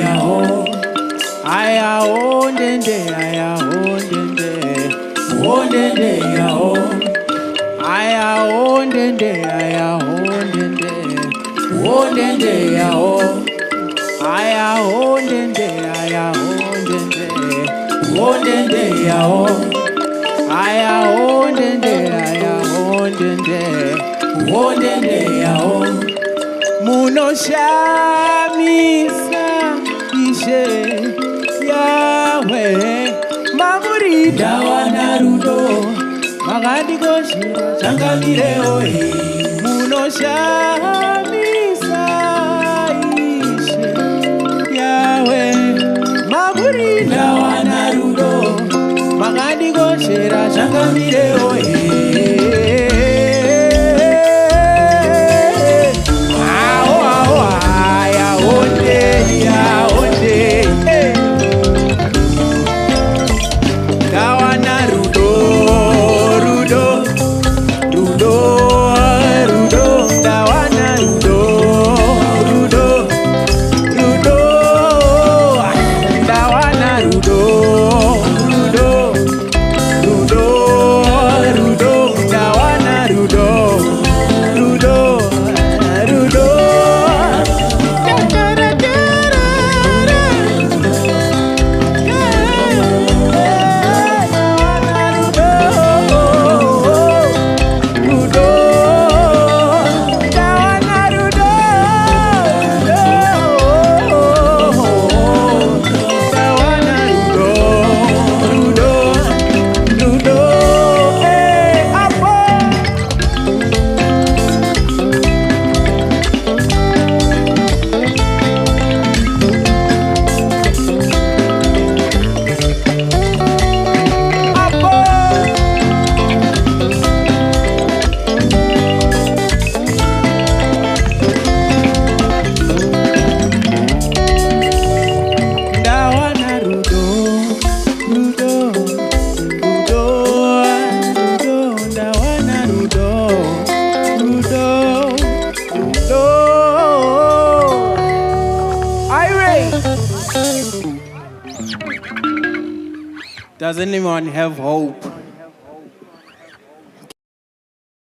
yao. Aya ondende yao. Aya ondende yao. Aya ondende yao. Aya ondende yao. Muno shamisa ishe Yahweh Mamuri dawa narudo Magadi goshira changamire oe Muno shamisa ishe Yahweh Mamuri dawa narudo Magadi goshira changamire oe Does anyone have hope?